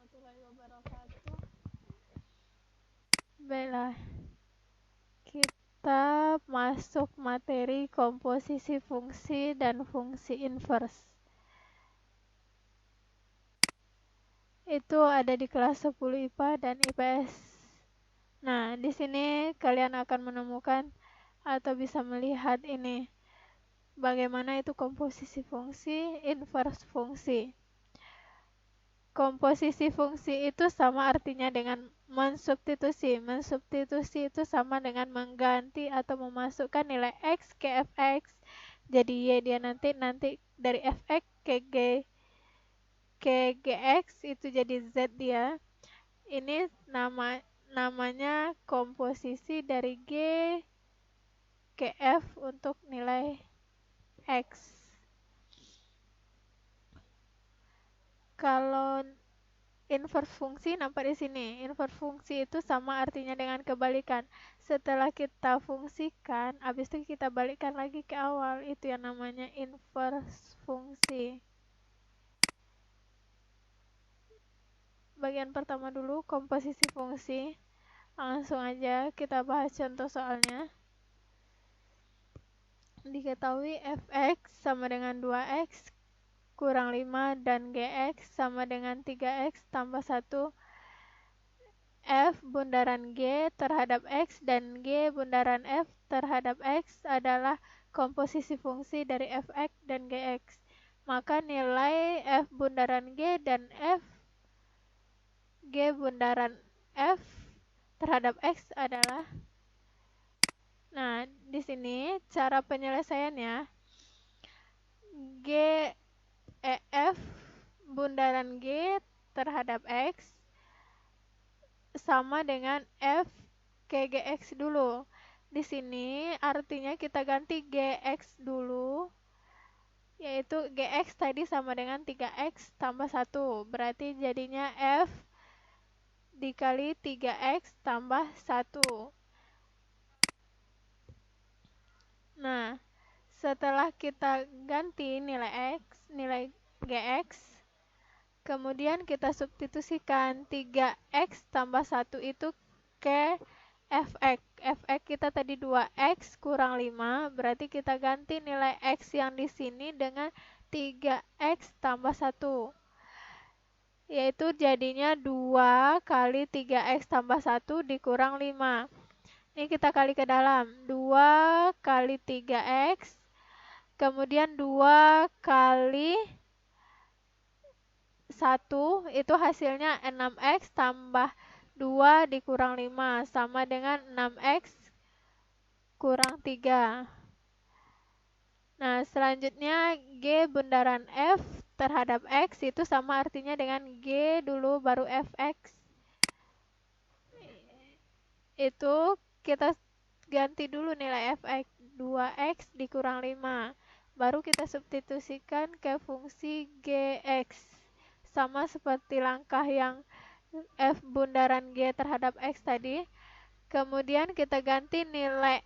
warahmatullahi wabarakatuh. Baiklah, kita masuk materi komposisi fungsi dan fungsi inverse. Itu ada di kelas 10 IPA dan IPS. Nah, di sini kalian akan menemukan atau bisa melihat ini. Bagaimana itu komposisi fungsi, inverse fungsi. Komposisi fungsi itu sama artinya dengan mensubstitusi. Mensubstitusi itu sama dengan mengganti atau memasukkan nilai X ke fx. Jadi Y dia nanti dari fx ke gx itu jadi Z dia. Ini namanya komposisi dari G ke F untuk nilai X. Kalau inverse fungsi nampak di sini. Inverse fungsi itu sama artinya dengan kebalikan. Setelah kita fungsikan, habis itu kita balikkan lagi ke awal. Itu yang namanya inverse fungsi. Bagian pertama dulu, komposisi fungsi. Langsung aja kita bahas contoh soalnya. Diketahui fx sama dengan 2x kurang 5 dan gx sama dengan 3x tambah 1. F bundaran G terhadap X dan G bundaran F terhadap X adalah komposisi fungsi dari fx dan gx. Maka nilai F bundaran G dan F G bundaran F terhadap X adalah. Nah, di sini cara penyelesaiannya G F bundaran G terhadap X sama dengan F KGX dulu. Di sini artinya kita ganti GX dulu, yaitu GX tadi sama dengan 3X tambah 1. Berarti jadinya F dikali 3X tambah 1. Nah, setelah kita ganti nilai X, nilai GX, kemudian kita substitusikan 3X tambah 1 itu ke fx. Fx kita tadi 2x kurang 5, berarti kita ganti nilai x yang di sini dengan 3x tambah 1. Yaitu jadinya 2 kali 3x tambah 1 dikurang 5. Ini kita kali ke dalam. 2 kali 3x, kemudian 2 kali 1 itu hasilnya 6x tambah 2 dikurang 5 sama dengan 6x kurang 3. Nah, selanjutnya G bundaran F terhadap X itu sama artinya dengan G dulu baru fx. Itu kita ganti dulu nilai fx. 2x dikurang 5. Baru kita substitusikan ke fungsi gx. Sama seperti langkah yang F bundaran G terhadap X tadi. Kemudian kita ganti nilai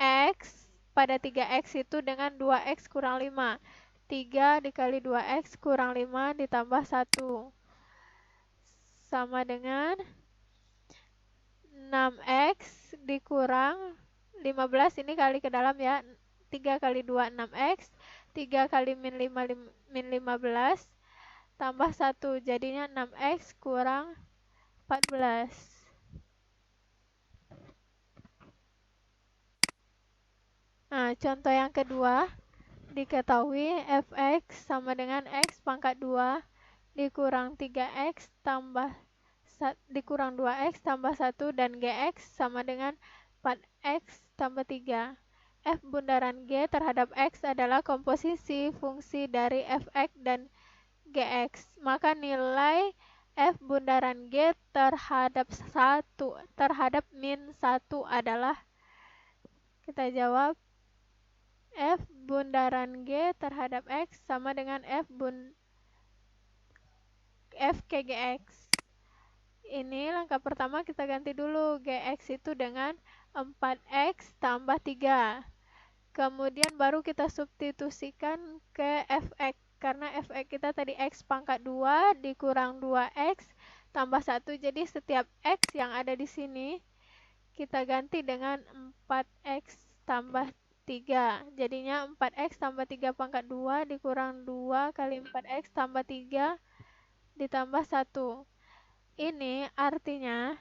X pada 3X itu dengan 2X kurang 5. 3 dikali 2X kurang 5 ditambah 1. Sama dengan 6X dikurang 15, ini kali ke dalam ya. 3 kali 2, 6X. 3 kali min 5, min 15. Tambah 1, jadinya 6X kurang 14. Nah, contoh yang kedua, diketahui fx sama dengan x pangkat 2 dikurang 3x dikurang 2x tambah 1 dan gx sama dengan 4x tambah 3. F bundaran G terhadap x adalah komposisi fungsi dari fx dan gx. Maka nilai F bundaran G terhadap min 1 adalah, kita jawab, F bundaran G terhadap X sama dengan F KGX. Ini langkah pertama kita ganti dulu GX itu dengan 4X tambah 3. Kemudian baru kita substitusikan ke fx. karena fx kita tadi x pangkat 2 dikurang 2x tambah 1, jadi setiap x yang ada di sini kita ganti dengan 4x tambah 3. Jadinya 4x tambah 3 pangkat 2 dikurang 2 kali 4x tambah 3 ditambah 1. Ini artinya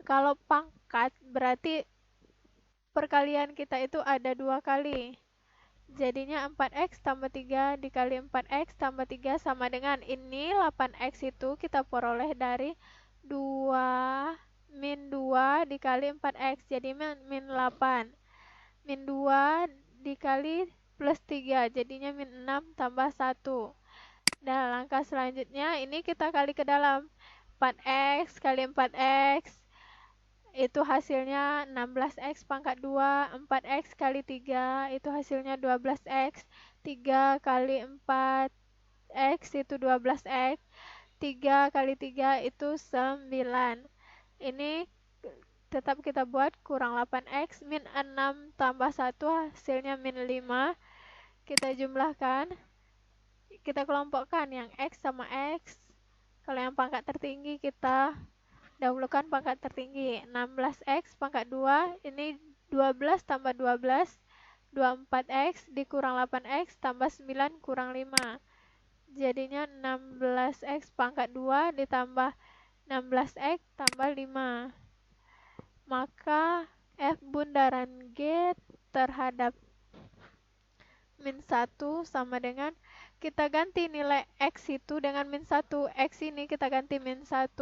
kalau pangkat berarti perkalian kita itu ada 2 kali. Jadinya 4x tambah 3 dikali 4x tambah 3 sama dengan ini 8x itu kita peroleh dari 2 min 2 dikali 4x, jadi min 8. Min 2 dikali plus 3, jadinya min 6 tambah 1. Dan langkah selanjutnya ini kita kali ke dalam. 4x kali 4x itu hasilnya 16x pangkat 2, 4x kali 3 itu hasilnya 12x, 3 kali 4x itu 12x, 3 kali 3 itu 9. Ini tetap kita buat kurang 8x, min 6 tambah 1 hasilnya min 5. Kita jumlahkan, kita kelompokkan yang x sama x. Kalau yang pangkat tertinggi kita dahulukan pangkat tertinggi. 16x pangkat 2, ini 12 tambah 12, 24x dikurang 8x tambah 9 kurang 5. Jadinya 16x pangkat 2 ditambah 16x tambah 5. Maka F bundaran G terhadap min 1 sama dengan, kita ganti nilai X itu dengan min 1. X ini kita ganti min 1.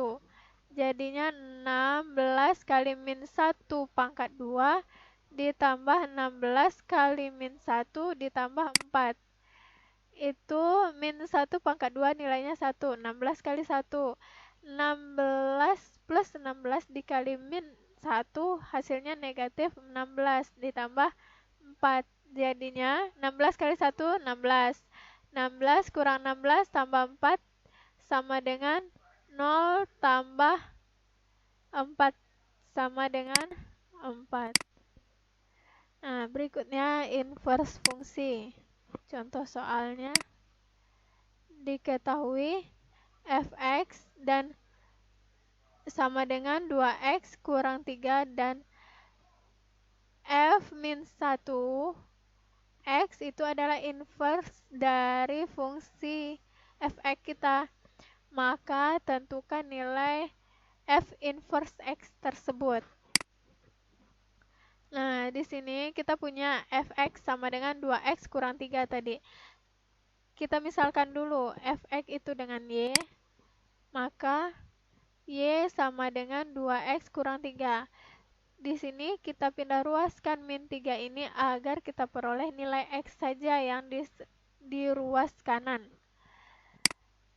Jadinya 16 kali min 1 pangkat 2 ditambah 16 kali min 1 ditambah 4. Itu min 1 pangkat 2 nilainya 1. 16 kali 1. 16 plus 16 dikali min 1 hasilnya negatif 16 ditambah 4. Jadinya 16 kali 1, 16. 16 kurang 16 tambah 4 sama dengan 0 tambah 4 sama dengan 4. Nah, berikutnya inverse fungsi. Contoh soalnya, diketahui fx dan sama dengan 2x kurang 3 dan f min 1 x itu adalah inverse dari fungsi fx kita. Maka tentukan nilai f inverse x tersebut. Nah, di sini kita punya fx sama dengan 2x kurang 3 tadi. Kita misalkan dulu fx itu dengan y, maka y sama dengan 2x kurang 3. Di sini kita pindah ruaskan min 3 ini agar kita peroleh nilai x saja yang di ruas kanan.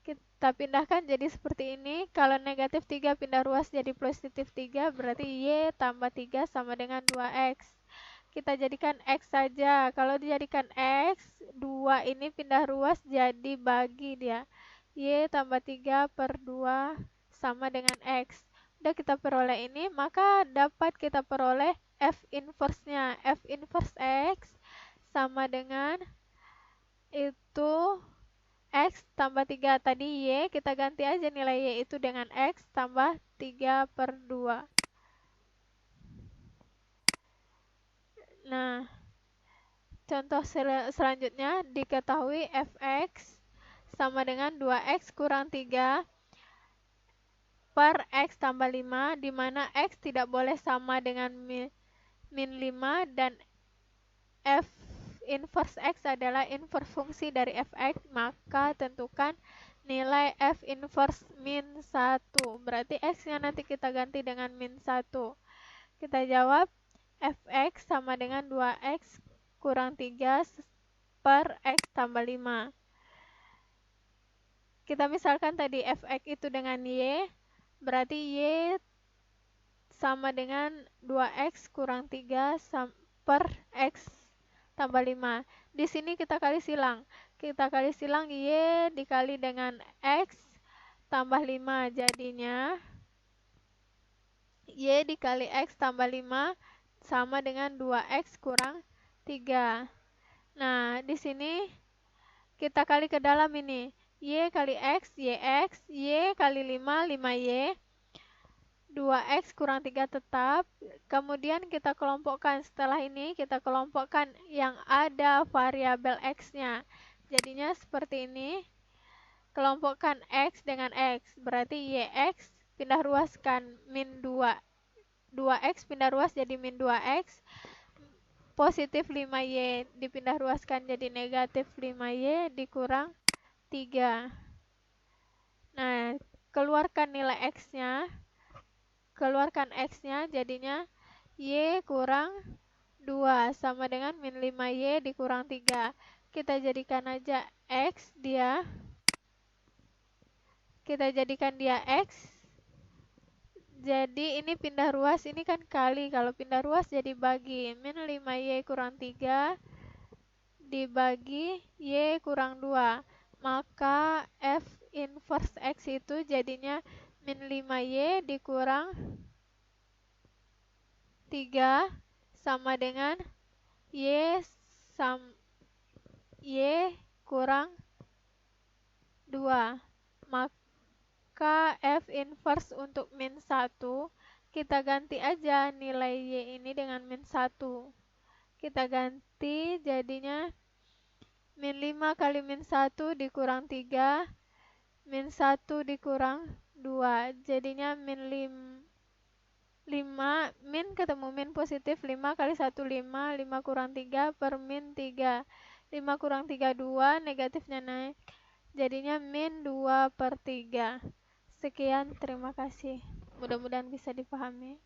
Kita pindahkan jadi seperti ini. Kalau negatif 3 pindah ruas jadi positif 3, berarti y tambah 3 sama dengan 2x. Kita jadikan x saja. Kalau dijadikan x, 2 ini pindah ruas jadi bagi dia. Y tambah 3 per 2 sama dengan x. Udah kita peroleh ini, maka dapat kita peroleh f inverse-nya. F inverse x sama dengan itu x tambah 3 tadi y, kita ganti aja nilai y itu dengan x tambah 3 per 2. Nah, contoh selanjutnya, diketahui fx sama dengan 2x kurang 3 per x tambah 5, di mana x tidak boleh sama dengan min 5 dan f inverse x adalah inverse fungsi dari fx, maka tentukan nilai f inverse min 1. Berarti x-nya nanti kita ganti dengan min 1. Kita jawab fx sama dengan 2x kurang 3 per x tambah 5. Kita misalkan tadi fx itu dengan y, berarti y sama dengan 2x kurang 3 per x tambah 5. Di sini kita kali silang. Kita kali silang y dikali dengan x tambah 5. Jadinya y dikali x tambah 5 sama dengan 2x kurang 3. Nah, di sini kita kali ke dalam ini. Y kali X, YX, Y kali 5, 5Y. 2X kurang 3 tetap. Kemudian kita kelompokkan. Setelah ini kita kelompokkan yang ada variabel X-nya. Jadinya seperti ini. Kelompokkan X dengan X. Berarti YX pindah ruaskan min 2. 2X pindah ruas jadi min 2X. Positif 5Y dipindah ruaskan jadi negatif 5Y dikurang 3. Nah, keluarkan nilai X-nya. Keluarkan X-nya jadinya Y kurang 2 sama dengan min 5Y dikurang 3. Kita jadikan aja X dia. Kita jadikan dia X. Jadi ini pindah ruas, ini kan kali. Kalau pindah ruas jadi bagi. Min 5Y kurang 3 dibagi Y kurang 2. Maka F inverse X itu jadinya min 5Y dikurang 3 sama dengan Y kurang 2. Maka F inverse untuk min 1, kita ganti aja nilai Y ini dengan min 1. Kita ganti jadinya min 5 kali min 1 dikurang 3, min 1 dikurang 2. Jadinya min 5, min ketemu min positif, 5 kali 1 5, 5 kurang 3 per min 3. 5 kurang 3 2, negatifnya naik. Jadinya min 2/3. Sekian, terima kasih. Mudah-mudahan bisa dipahami.